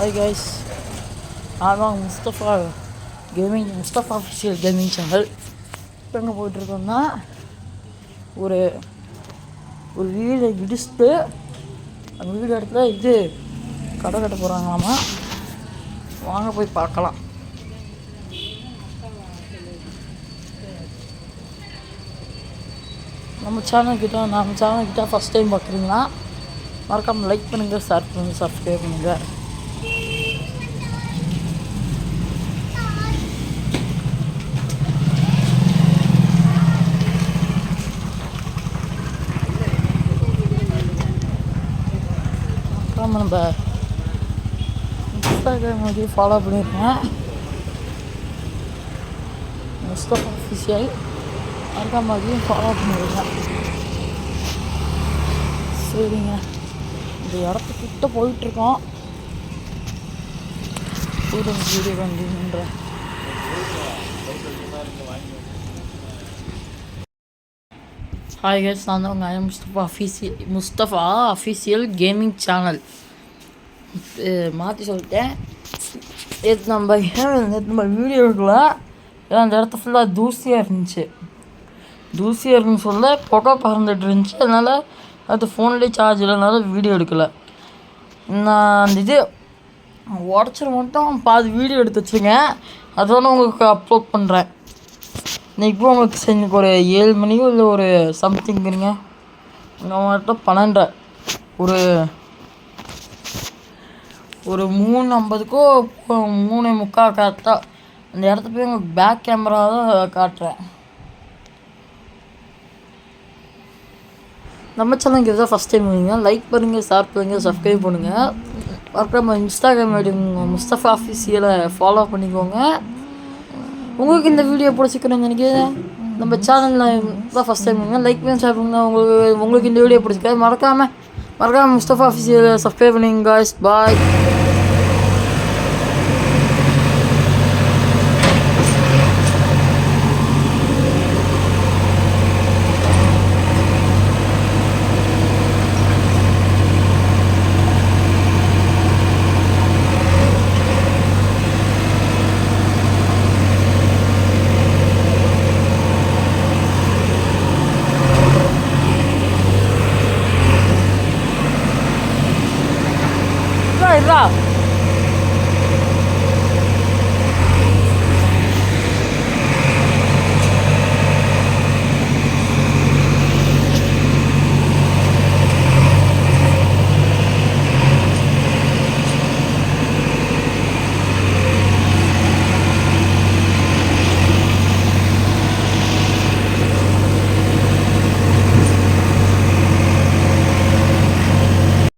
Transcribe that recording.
Hi guys, ஆமாம் Mustafa official gaming channel. இப்போ எங்கே போயிட்டுருக்கோம்னா ஒரு ஒரு வீடை இடிச்சுட்டு அந்த வீடு இடத்துல கடை கட்ட போகிறாங்களாமா. வாங்க போய் பார்க்கலாம். நம்ம சேனல்கிட்ட ஃபஸ்ட் டைம் பார்க்குறீங்களா? மறக்காமல் லைக் பண்ணுங்கள், ஷேர் பண்ணுங்கள், சப்ஸ்கிரைப் பண்ணுங்கள். நம்ம இன்ஸ்டாகிராம் ஃபாலோ பண்ணியிருக்கேன், முஸ்தஃபா அஃபிஷியல். மறக்காம ஃபாலோ பண்ணியிருக்கேன். சரிங்க, இந்த இடத்துக்கிட்ட போயிட்டுருக்கோம். வீடியோ கண்டினியூன்ற ஹாய் கைஸ், நான் தான் உங்கள் முஸ்தஃபா அஃபிஷியல் கேமிங் சேனல். மாற்றி சொல்லிட்டேன். நேற்று நம்ம வீடியோ எடுக்கல, ஏன்னா அந்த இடத்த ஃபுல்லாக தூசியாக இருக்குன்னு சொல்ல புகை பறந்துட்டு இருந்துச்சு. அதனால் அது ஃபோன்லேயே சார்ஜ் இல்லைனால வீடியோ எடுக்கலை. நான் அந்த உடச்சல் மட்டும் பாதி வீடியோ எடுத்து வச்சுருங்க, அதோட உங்களுக்கு அப்லோட் பண்ணுறேன். இன்றைக்கி உங்களுக்கு ஒரு 7 மணிக்கு இல்லை ஒரு சம்திங்குங்க, மட்டும் 12 ஒரு 3:50க்கோ 3:45 கரெக்டாக அந்த இடத்த போய் உங்களுக்கு பேக் கேமரா தான் காட்டுறேன். நம்ம சேனலுக்கு இதுதான் ஃபஸ்ட் டைம் பண்ணுங்க, லைக் பண்ணுங்கள், ஷேர் பண்ணுங்கள், சப்ஸ்கிரைப் பண்ணுங்கள். மறக்காம இன்ஸ்டாகிராம் ஐடி முஸ்தஃபா அஃபிஷியலை ஃபாலோ பண்ணிக்கோங்க. உங்களுக்கு இந்த வீடியோ பிடிச்சிக்கணும்னு நினைக்கிறேன். நம்ம சேனலில் தான் ஃபஸ்ட் டைம் பண்ணுங்க, லைக் பண்ணி ஷேர் பண்ணுங்கள். உங்களுக்கு இந்த வீடியோ பிடிச்சிக்க மறக்காமல் முஸ்தஃபா அஃபிஷியலை சப்ஸ்கிரைப் பண்ணுங்க காய்ஸ். பாய். Right.